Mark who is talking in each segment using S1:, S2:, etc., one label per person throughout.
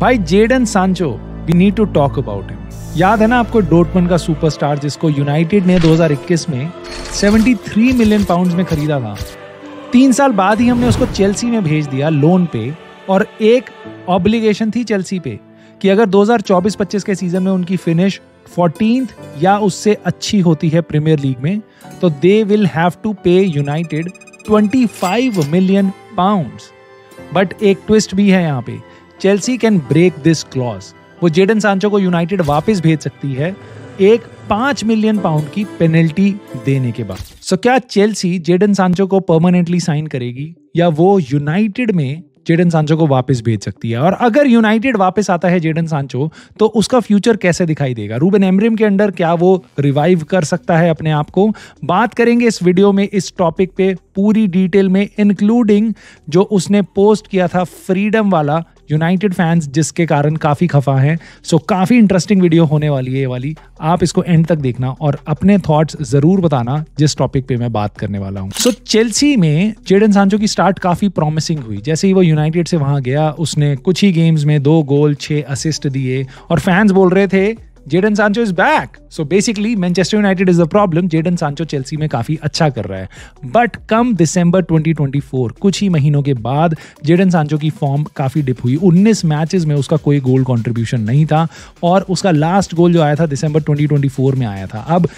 S1: भाई Jadon Sancho, we need to talk about him. याद है ना आपको डॉर्टमंड का सुपरस्टार जिसको यूनाइटेड ने 2021 में 73 मिलियन पाउंड्स में खरीदा था। 3 साल बाद ही हमने उसको चेल्सी में भेज दिया लोन पे, और एक ऑब्लिगेशन थी चेल्सी पे कि अगर 2024-25 के सीजन में उनकी फिनिश 14th या उससे अच्छी होती है प्रीमियर लीग में, तो they will have to pay United 25 million pounds. But एक ट्विस्ट भी है यहाँ पे, Chelsea can break this clause. वो जेडन सांचो को यूनाइटेड वापस भेज सकती है एक 5 मिलियन पाउंड की पेनल्टी देने के बाद। सो क्या चेल्सी जेडन सांचो को परमानेंटली साइन करेगी या वो यूनाइटेड में जेडन सांचो को वापस भेज सकती है? और अगर यूनाइटेड वापस आता है जेडन सांचो, तो उसका फ्यूचर कैसे दिखाई देगा? रूबेन एमरिम के अंडर क्या वो रिवाइव कर सकता है अपने आप को? बात करेंगे इस वीडियो में इस टॉपिक पे पूरी डिटेल में, इंक्लूडिंग जो उसने पोस्ट किया था फ्रीडम वाला, यूनाइटेड फैंस जिसके कारण काफी खफा हैं। सो काफी इंटरेस्टिंग वीडियो होने वाली है ये वाली, आप इसको एंड तक देखना और अपने थॉट्स जरूर बताना जिस टॉपिक पे मैं बात करने वाला हूँ। सो चेल्सी में जेडन सांचो की स्टार्ट काफी प्रॉमिसिंग हुई। जैसे ही वो यूनाइटेड से वहां गया, उसने कुछ ही गेम्स में 2 गोल 6 असिस्ट दिए और फैंस बोल रहे थे Jadon Sancho is back. So basically Manchester United is the problem, Jadon Sancho Chelsea में काफी अच्छा कर रहा है। बट कम दिसंबर 2024, कुछ ही महीनों के बाद जेडन सांचो की फॉर्म काफी डिप हुई। 19 मैचेस में उसका कोई गोल कंट्रीब्यूशन नहीं था और उसका लास्ट गोल जो आया था दिसंबर 2024 में आया था। अब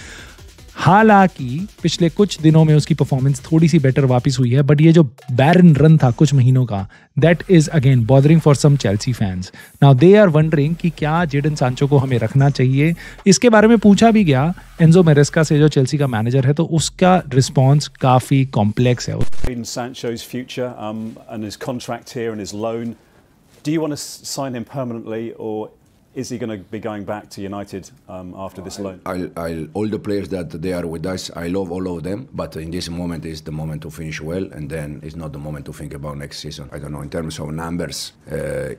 S1: हालांकि पिछले कुछ दिनों में उसकी परफॉर्मेंस थोड़ी सी बेटर वापस हुई है, बट ये जो बैरन रन था कुछ महीनों का, that is again bothering for some Chelsea fans. Now they are wondering कि क्या जेडन सांचो को हमें रखना चाहिए। इसके बारे में पूछा भी गया एंजो मेरेस्का से, जो चेल्सी का मैनेजर है, तो उसका रिस्पॉन्स काफी कॉम्प्लेक्स है।
S2: Jadon Sancho's future and his contract here and his loan, do you want to sign him permanently, or is he going to be going back to United after this loan?
S3: All the players that they are with us, I love all of them, but in this moment is the moment to finish well, and then it's not the moment to think about next season. I don't know, in terms of numbers,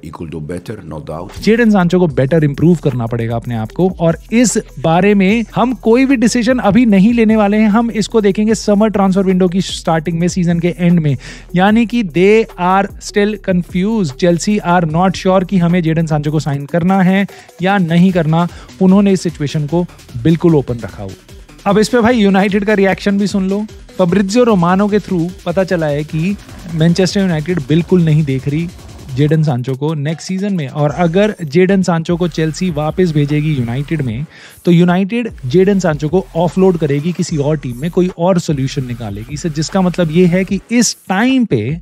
S3: he could do better, no doubt.
S1: Jadon Sancho को better improve करना पड़ेगा अपने आप को, और इस बारे में हम कोई भी डिसीजन अभी नहीं लेने वाले हैं। हम इसको देखेंगे समर ट्रांसफर विंडो की स्टार्टिंग में, सीजन के एंड में। यानी कि they are still confuse, Chelsea are not sure कि हमें जेडन सांचो को साइन करना है या नहीं करना। उन्होंने इस सिचुएशन को बिल्कुल ओपन रखा हुआ। अब इस पे भाई यूनाइटेड का रिएक्शन भी सुन लो। फब्रिजियो रोमानो के थ्रू पता चला है कि मैनचेस्टर यूनाइटेड बिल्कुल नहीं देख रही जेडन सांचो को नेक्स्ट सीजन में, और अगर जेडन सांचो को चेल्सी वापस भेजेगी यूनाइटेड में, तो यूनाइटेड जेडन सांचो को ऑफलोड करेगी किसी और टीम में, कोई और सोल्यूशन निकालेगी। इससे जिसका मतलब ये है कि इस टाइम पे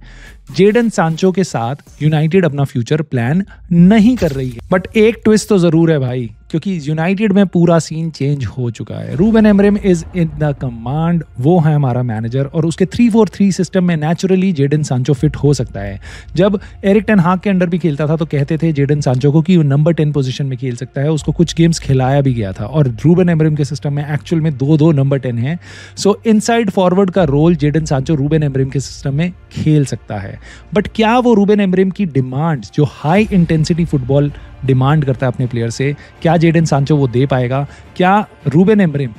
S1: जेडन सांचो के साथ यूनाइटेड अपना फ्यूचर प्लान नहीं कर रही है। बट एक ट्विस्ट तो जरूर है भाई, क्योंकि यूनाइटेड में पूरा सीन चेंज हो चुका है। Ruben Amorim is in the command, वो है हमारा मैनेजर, और उसके 3-4-3 सिस्टम में नेचुरली जेडन सांचो फिट हो सकता है। जब एरिक टेन हाग के अंडर भी खेलता था तो कहते थे जेडन सांचो को कि वो नंबर 10 पोजीशन में खेल सकता है। उसको कुछ गेम्स खिलाया भी गया था, और रूबेन एमरिम के सिस्टम में एक्चुअल में 2-2 नंबर 10 है। सो इनसाइड फॉरवर्ड का role Jadon Sancho Ruben Amorim के सिस्टम में खेल सकता है। बट क्या वो रूबेन एमरिम की डिमांड, जो हाई इंटेंसिटी फुटबॉल डिमांड करता है अपने प्लेयर से, क्या जेडन सांचो वो दे पाएगा? क्या रूबेन एमरिम,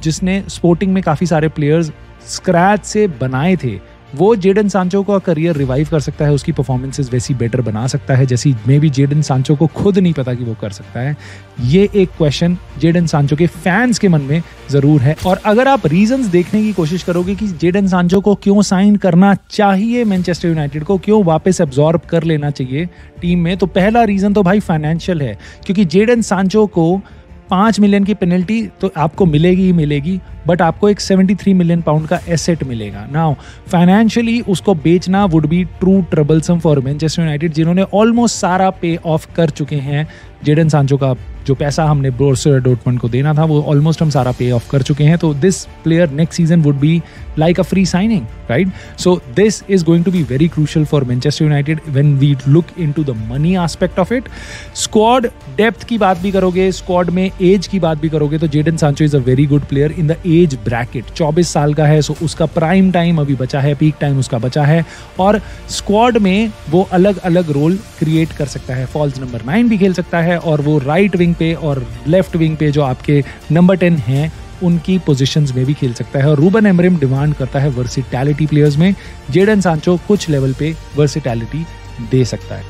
S1: जिसने स्पोर्टिंग में काफी सारे प्लेयर्स स्क्रैच से बनाए थे, वो जेडन सांचो का करियर रिवाइव कर सकता है, उसकी परफॉर्मेंसेस वैसी बेटर बना सकता है जैसी मे बी जेडन सांचो को खुद नहीं पता कि वो कर सकता है? ये एक क्वेश्चन जेडन सांचो के फैंस के मन में जरूर है। और अगर आप रीजंस देखने की कोशिश करोगे कि जेडन सांचो को क्यों साइन करना चाहिए मैनचेस्टर यूनाइटेड को, क्यों वापस एब्जॉर्ब कर लेना चाहिए टीम में, तो पहला रीजन तो भाई फाइनेंशियल है। क्योंकि जेडन सांचो को 5 मिलियन की पेनल्टी तो आपको मिलेगी ही मिलेगी, बट आपको एक 73 मिलियन पाउंड का एसेट मिलेगा। नाउ फाइनेंशियली उसको बेचना would be true troublesome for Manchester United, जिन्होंने ऑलमोस्ट सारा पे ऑफ कर चुके हैं। जेडन सांचो का जो पैसा हमने बोरुसिया डॉर्टमंड को देना था वो ऑलमोस्ट हम सारा पे ऑफ कर चुके हैं। तो this player next season would be like a free signing, right? So this is going to be very crucial for Manchester United when we look into the money aspect of it. Squad depth की बात भी करोगे, squad में as की बात भी करोगे, तो Jadon Sancho is a very good player in the age bracket. 24 साल का है, सो उसका प्राइम टाइम अभी बचा है, पीक टाइम उसका बचा है, और स्क्वाड में वो अलग अलग रोल क्रिएट कर सकता है। फॉल्स नंबर 9 भी खेल सकता है, और वो राइट विंग पे और लेफ्ट विंग पे जो आपके नंबर 10 हैं उनकी पोजीशंस में भी खेल सकता है। और रूबेन एमरिम डिमांड करता है वर्सिटैलिटी प्लेयर्स में, जेडन सांचो कुछ लेवल पे वर्सिटैलिटी दे सकता है।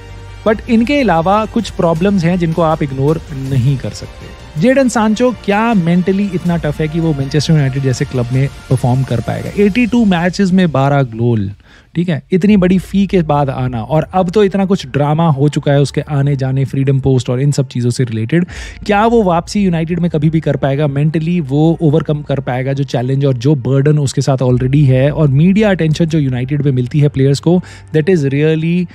S1: बट इनके अलावा कुछ प्रॉब्लम्स हैं जिनको आप इग्नोर नहीं कर सकते। जेडन सांचो क्या मेंटली इतना टफ है कि वो मैनचेस्टर यूनाइटेड जैसे क्लब में परफॉर्म कर पाएगा? 82 मैचेस में 12 गोल, ठीक है, इतनी बड़ी फी के बाद आना, और अब तो इतना कुछ ड्रामा हो चुका है उसके आने जाने, फ्रीडम पोस्ट और इन सब चीज़ों से रिलेटेड। क्या वो वापसी यूनाइटेड में कभी भी कर पाएगा? मेंटली वो ओवरकम कर पाएगा जो चैलेंज और जो बर्डन उसके साथ ऑलरेडी है, और मीडिया अटेंशन जो यूनाइटेड में मिलती है प्लेयर्स को, दैट इज़ रियली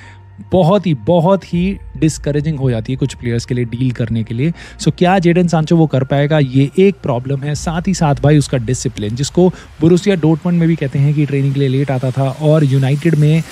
S1: बहुत ही डिस्करेजिंग हो जाती है कुछ प्लेयर्स के लिए डील करने के लिए। सो क्या जेडन सांचो वो कर पाएगा? ये एक प्रॉब्लम है। साथ ही साथ भाई उसका डिसिप्लिन, जिसको बोरुसिया डॉर्टमुंड में भी कहते हैं कि ट्रेनिंग के लिए लेट आता था, और यूनाइटेड में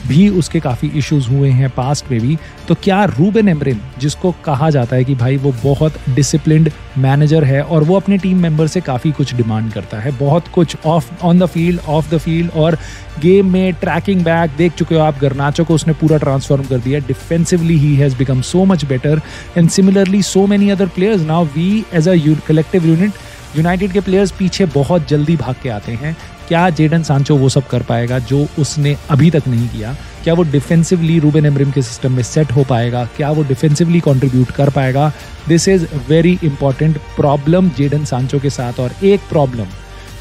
S1: भी उसके काफ़ी इश्यूज हुए हैं पास्ट में भी। तो क्या रूबेन एमरिम, जिसको कहा जाता है कि भाई वो बहुत डिसिप्लिन्ड मैनेजर है और वो अपने टीम मेंबर से काफ़ी कुछ डिमांड करता है, बहुत कुछ on the field, of the field, और गेम में ट्रैकिंग बैक देख चुके हो आप, गर्नाचो को उसने पूरा ट्रांसफॉर्म कर दिया। Defensively he has become so much better, and similarly so many other players. Now we as a collective unit, United के प्लेयर्स पीछे बहुत जल्दी भाग के आते हैं। क्या जेडन सांचो वो सब कर पाएगा जो उसने अभी तक नहीं किया? क्या वो डिफेंसिवली रूबेन एमरिम के सिस्टम में सेट हो पाएगा? क्या वो डिफेंसिवली कंट्रीब्यूट कर पाएगा? This is very important problem Jadon Sancho के साथ। और एक प्रॉब्लम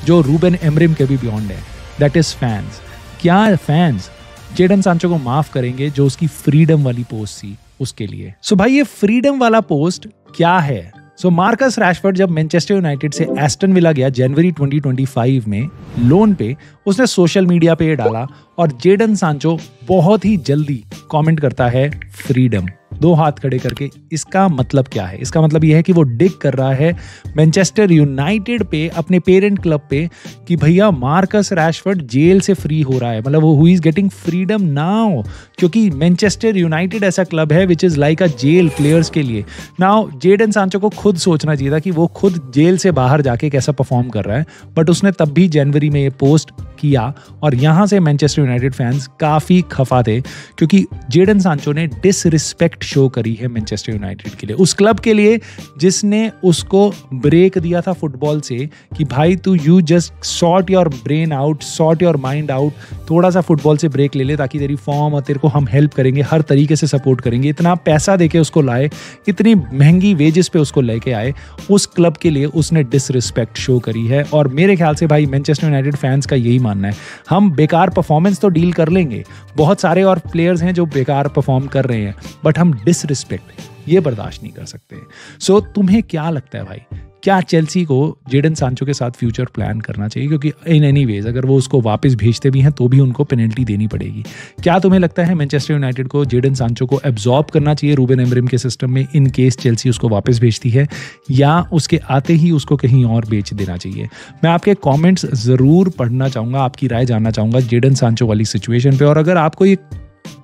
S1: जो रूबेन एमरिम के भी बियॉन्ड है, दैट इज फैंस। क्या फैंस जेडन सांचो को माफ करेंगे जो उसकी फ्रीडम वाली पोस्ट थी उसके लिए? सो भाई ये फ्रीडम वाला पोस्ट क्या है? सो मार्कस रैशफोर्ड जब मैनचेस्टर यूनाइटेड से एस्टन विला गया जनवरी 2025 में लोन पे, उसने सोशल मीडिया पे ये डाला, और जेडन सांचो बहुत ही जल्दी कमेंट करता है फ्रीडम, 2 हाथ खड़े करके। इसका मतलब क्या है? इसका मतलब यह है कि वो डिग कर रहा है मैनचेस्टर यूनाइटेड पे, अपने पेरेंट क्लब पे, कि भैया मार्कस रैशफोर्ड जेल से फ्री हो रहा है, मतलब who is getting freedom now, क्योंकि मैनचेस्टर यूनाइटेड ऐसा क्लब है which is like a jail players के लिए। नाउ जेडन सांचो को खुद सोचना चाहिए था कि वो खुद जेल से बाहर जाके कैसा परफॉर्म कर रहा है, बट उसने तब भी जनवरी में ये पोस्ट किया, और यहां से मैनचेस्टर यूनाइटेड फैंस काफी खफा थे, क्योंकि जेडन सांचो ने डिसरिस्पेक्ट शो करी है मैनचेस्टर यूनाइटेड के लिए, उस क्लब के लिए जिसने उसको ब्रेक दिया था फुटबॉल से, कि भाई तू you just sort your brain out, sort your mind out, थोड़ा सा फुटबॉल से ब्रेक ले ले ताकि तेरी फॉर्म, और तेरे को हम हेल्प करेंगे, हर तरीके से सपोर्ट करेंगे। इतना पैसा देके उसको लाए, इतनी महंगी वेजेस पे उसको लेके आए, उस क्लब के लिए उसने डिसरिस्पेक्ट शो करी है। और मेरे ख्याल से भाई मैनचेस्टर यूनाइटेड फैंस का यही मानना है, हम बेकार परफॉर्मेंस तो डील कर लेंगे, बहुत सारे और प्लेयर्स हैं जो बेकार परफॉर्म कर रहे हैं, बट हम डिसरिस्पेक्ट ये बर्दाश्त नहीं कर सकते। सो तुम्हें क्या लगता है भाई, क्या चेल्सी को जेडन सांचो के साथ फ्यूचर प्लान करना चाहिए? क्योंकि इन एनी वेज अगर वो उसको वापस भेजते भी हैं तो भी उनको पेनल्टी देनी पड़ेगी। क्या तुम्हें लगता है मैनचेस्टर यूनाइटेड को जेडन सांचो को एब्जॉर्ब करना चाहिए रूबेन एमरिम के सिस्टम में इन केस चेल्सी उसको वापस भेजती है, या उसके आते ही उसको कहीं और बेच देना चाहिए? मैं आपके कॉमेंट्स ज़रूर पढ़ना चाहूँगा, आपकी राय जानना चाहूँगा जेडन सांचो वाली सिचुएशन पर। और अगर आपको ये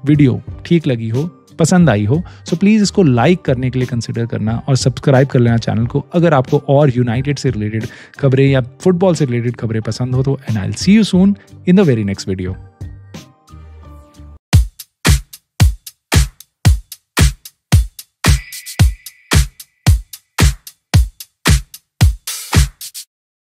S1: वीडियो ठीक लगी हो, पसंद आई हो, सो प्लीज़ इसको लाइक करने के लिए कंसिडर करना और सब्सक्राइब कर लेना चैनल को, अगर आपको और यूनाइटेड से रिलेटेड खबरें या फुटबॉल से रिलेटेड खबरें पसंद हो तो। And I will see you soon in the very next video.